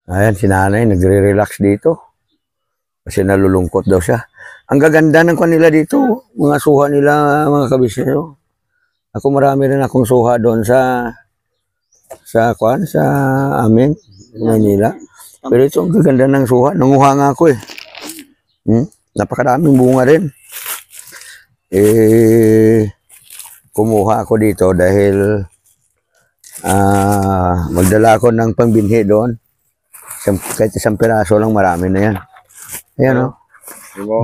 Ayan, si nanay, nagre-relax dito. Kasi nalulungkot daw siya. Ang gaganda ng kanila dito, mga suha nila, mga kabisero. Ako marami rin akong suha doon sa amin, Manila. Pero ito, ang gaganda ng suha. Nanguha nga ako eh. Napakadaming bunga rin. Kumuha ako dito dahil magdala ako ng pangbinhi doon. Kahit isang piraso lang, marami na yan. Ayan o.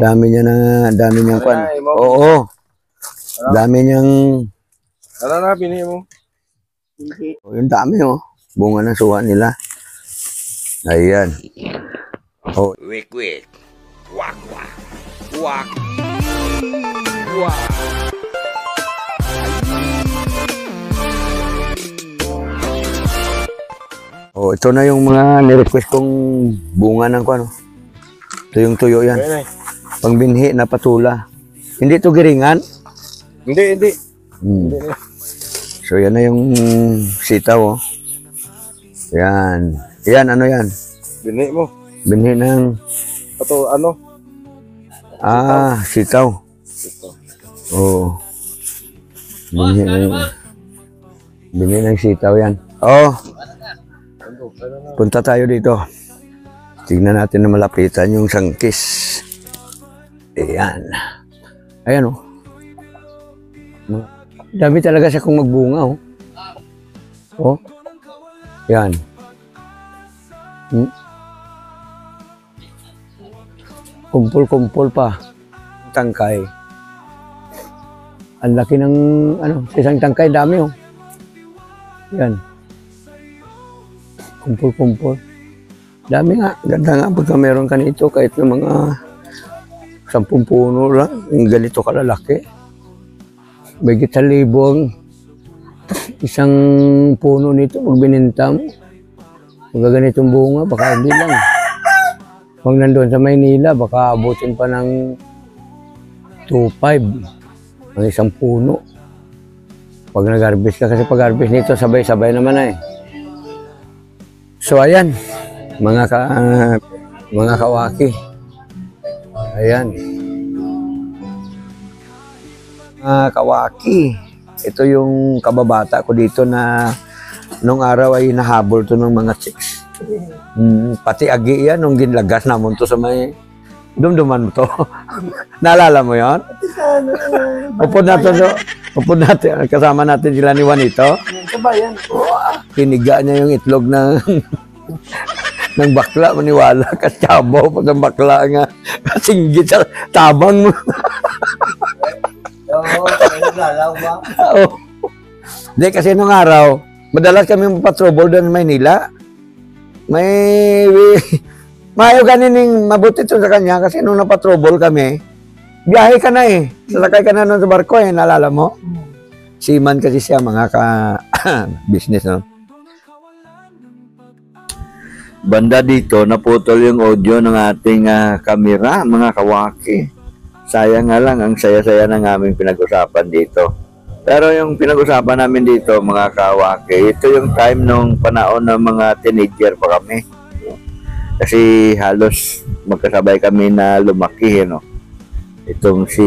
Dami niyang kwan. Oo. Dami niyang... Ano na, binhi mo? Yung dami o. Bunga ng suha nila. Ayan. Oh. Wik. Wak. Wak. Wak. Oh, ito na yung mga nirequest kong bunga ng kwan. Ito yung tuyo yan. Pangbinhi na patula. Hindi ito giringan? Hindi. So yan na yung sitaw. Oh. Yan. Yan, ano yan? Binhi mo. Binhi ng... Ito, ano? Sitaw. Oo. Binhi ng sitaw yan. Oh. Punta tayo dito. Tignan natin na malapitan yung sangkis. Ayan. Ayan, oh. Dami talaga siya kung magbunga, oh. Oh. Yan. Kumpul-kumpul pa. Tangkay. Ang laki ng, isang tangkay, dami, oh. Yan. Kumpul-kumpul. Dami nga. Ganda nga pagka meron ka nito kahit ng mga 10 puno lang. Yung ganito kalalaki. May 1,000 isang puno nito. Pag bininta mo, pag ganitong bunga, baka hindi lang. Pag nandun sa Maynila, baka abutin pa ng 2,500 ang isang puno. Pag nag-harvest ka, kasi pag-harvest nito, sabay-sabay naman na eh. So ayan, mga kawaki. Ayan. Mga kawaki. Ito yung kababata ko dito na nung araw ay nahabol to ng mga chicks. Pati agi yan nung ginlagas namon to sa may dumduman mo to. Naalala mo yon? Upod natin, kasama natin sila ni Juanito. Kabayan. Kiniga niya yung itlog ng ng bakla, maniwala ka, tabaw pa ng bakla nga, kasinggit sa tabang mo. Oo, naglalalaw ba? Oo. Hindi, kasi nung araw, madalas kami patrobol doon sa Maynila. Mayo ganin mabuti to sa kanya kasi nung napatrobol kami, biyahe ka na eh. Sasakay ka na nun sa barko eh, naalala mo? Seaman kasi siya, mga ka-business, no? Banda dito, naputol yung audio ng ating kamera, mga kawaki. Sayang nga lang, ang saya-saya ng aming pinag-usapan dito. Pero yung pinag-usapan namin dito, mga kawaki, ito yung time nung panahon ng mga teenager pa kami. Kasi halos magkasabay kami na lumaki, no? Itong si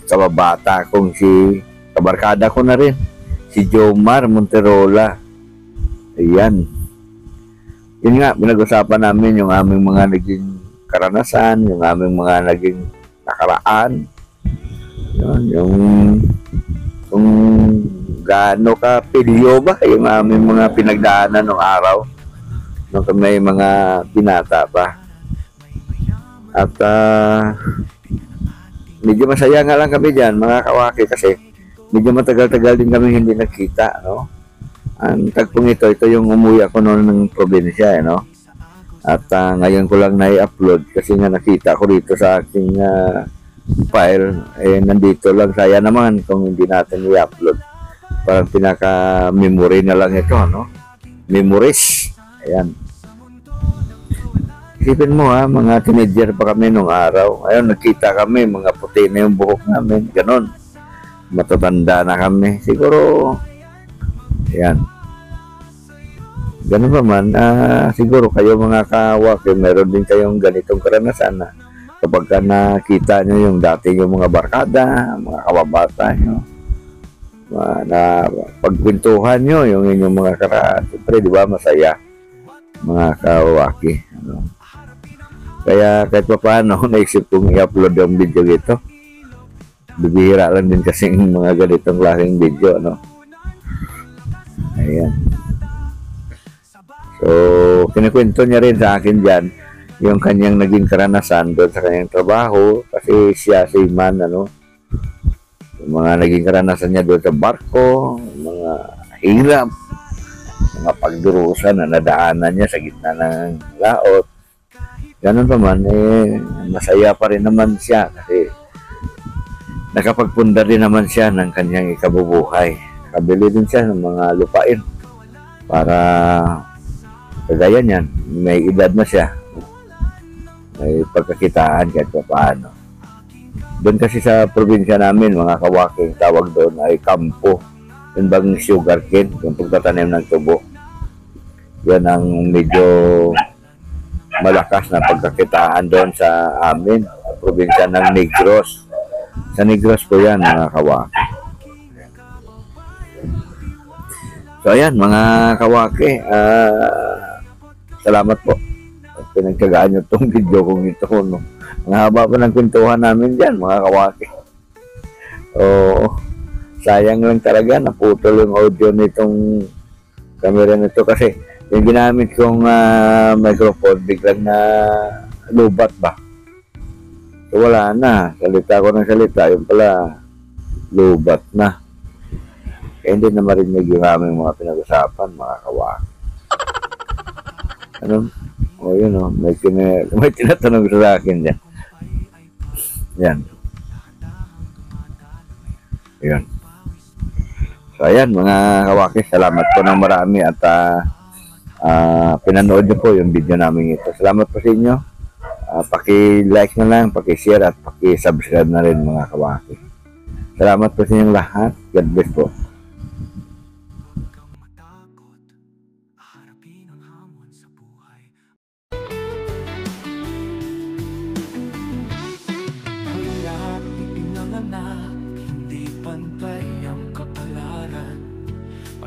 kababata kong si kabarkada ko na rin, si Jomar Monterola. Ayan. Yun nga, pinag-usapan namin yung aming mga naging karanasan, yung aming mga naging nakaraan. Yun, yung kung gaano ka pilyo ba yung aming mga pinagdaanan ng araw nung kami mga binata pa. At medyo masaya nga lang kami dyan, mga kawaki, kasi medyo matagal-tagal din kami hindi nagkita, no? Ang tagpong ito yung umuwi ako noon ng probinsya, no? At ngayon ko lang na-upload kasi nga nakita ko dito sa aking file, nandito lang. Saya naman kung hindi natin i-upload. Parang pinaka-memory na lang ito, no? Memories. Ayan. Isipin mo mga teenager pa kami nung araw. Ayun, nagkita kami, mga puti na yung buhok namin, ganon. Matatanda na kami. Siguro, ayan. Ganun pa man, siguro kayo mga kawaki, meron din kayong ganitong karanasan na kapag ka nakita nyo yung dati yung mga barkada, mga kababata nyo, na pagkwentuhan nyo yung inyong mga karaan, siyempre, di ba, masaya, mga kawaki. Ano? Kaya kahit pa paano, naisip kong i-upload yung video dito. Bibihira lang din kasing mga ganitong klaseng video, no? Ayan. So, kinikwento niya rin sa akin dyan yung kanyang naging karanasan doon sa kanyang trabaho kasi siya seaman, ano, yung mga naging karanasan niya doon sa barko, mga hirap, mga pagdurusa na nadaanan niya sa gitna ng laot. Ganun pa man, masaya pa rin naman siya kasi nakapagpunda din naman siya ng kanyang ikabubuhay. Nakabili din siya ng mga lupain para kagaya niyan, may edad na siya. May pagkakitaan kahit pa paano. Doon kasi sa probinsya namin, mga kawaking, tawag doon ay kampo. Yung bang sugar cane, yung pagtatanim ng tubo. Yan ang medyo malakas na pagkakitaan doon sa amin, sa probinsya ng Negros. Sa Negros po yan, mga kawaki. So ayan, mga kawaki, salamat po. Pinagkagaan nyo itong video kong ito. No? Ang haba pa ng kwentuhan namin dyan, mga kawaki. Sayang lang talaga, naputol yung audio nitong camera nito kasi yung ginamit kong microphone, biglang na lubat ba. So wala na, salita ko ng salita, yung pala lubat na. Kaya hindi na marinig yung aming mga pinag-usapan, mga kawaki. Ano? Yun o, may tinatanong sa akin dyan. Yan. Yan. So ayan, mga kawaki, salamat po ng marami at pinanood niyo po yung video namin ito. Salamat po sa inyo. Paki-like na lang, paki-share at paki-subscribe na rin, mga kawaki. Salamat po sa inyong lahat. God bless po.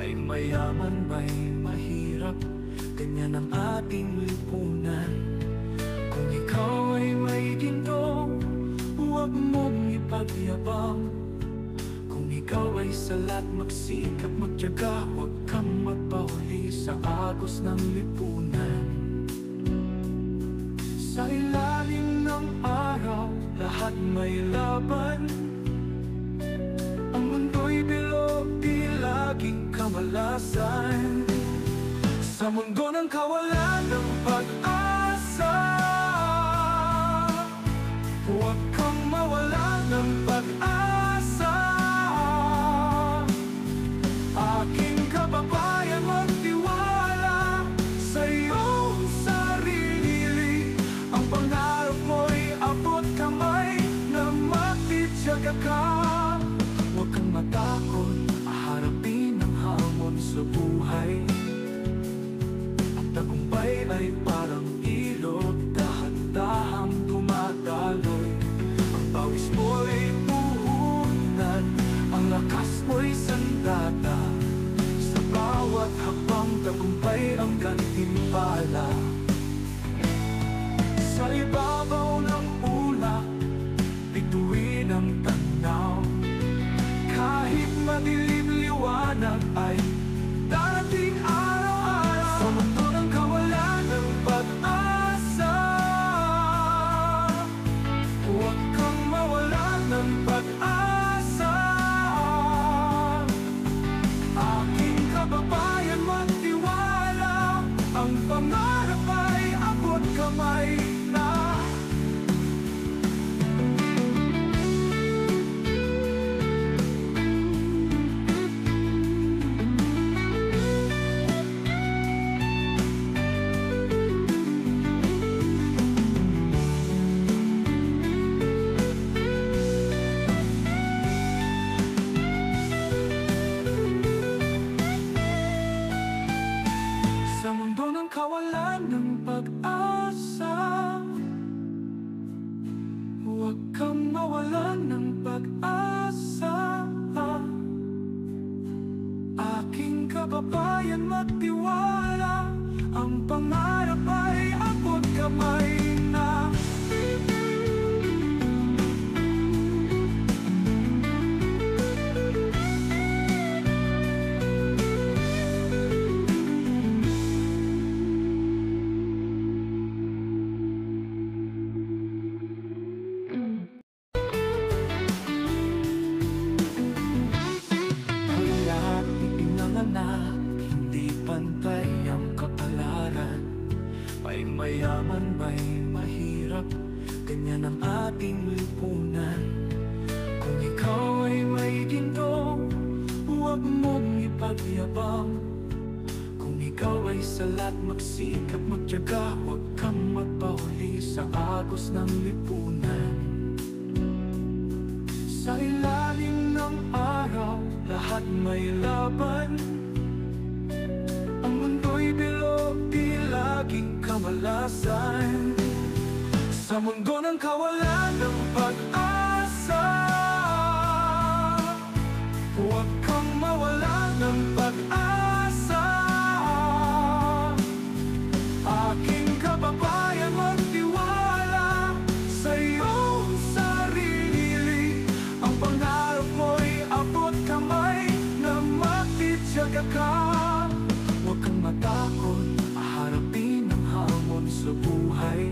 May mayaman, may mahirap, ganyan ang ating lipunan. Kung ikaw ay may gintong, huwag mong ipagyabang. Kung ikaw ay salat, magsikap, magtiyaga, huwag kang magpahuli sa agos ng lipunan. Sa ilalim ng araw, lahat may laban. Ang mundo'y bilog, di laging kamalasan. Sa mundo ng kawalan ng pag-asa, huwag kang mawala ng pag-asa. Aking kababayan, magtiwala sa iyong sarili. Ang pangarap mo'y abot kamay na magtitiyaga ka. Huwag kang matakot, harapin ang hamon sa buhay. Ang tagumpay ay parang ilog, dahan-dahang dumadaloy. Ang pawis mo'y puhunan, ang lakas mo'y sandata. Sa bawat hakbang, tagumpay ang gantimpala. Sa ibabaw ng ulap, bituin ang tanaw. Kahit madilim, liwanag ay darating araw-araw. Sa mundo ng kawalan ng pag-asa, huwag kang mawala ng pag-asa. Aking kababayan, magtiwala, ang pangarap ay abot kamay na. Sa pag-asa. Huwag kang mawalan ng pag-asa. Aking kababayan, magtiwala. Ang pangarap ay abot kamay na. Hindi pantay ang kapalaran. May mayaman, may mahirap, ganyan ang ating lipunan. Kung ikaw ay may ginto, huwag mong ipagyabang. Kung ikaw ay salat, magsikap, magtiyaga, huwag kang magpahuli sa agos ng lipunan. Sa ilalim ng araw, lahat may laban. Ang mundo'y bilog, di laging kamalasan. Sa mundo ng kawalan ng pag-asa, huwag kang mawalan ng pag-asa. Aking kababayan, magtiwala sa iyong sarili. Ang pangarap mo'y abot kamay na magtitiyaga ka. Huwag kang matakot, harapin ang hamon sa buhay.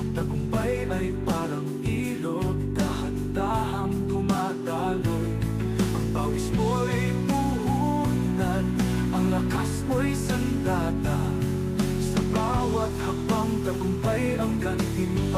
Ang tagumpay ay parang ilog, dahan-dahang dumadaloy. Ang pawis mo'y puhunan, ang lakas sandata. Sa bawat hakbang, tagumpay ang gantimpala.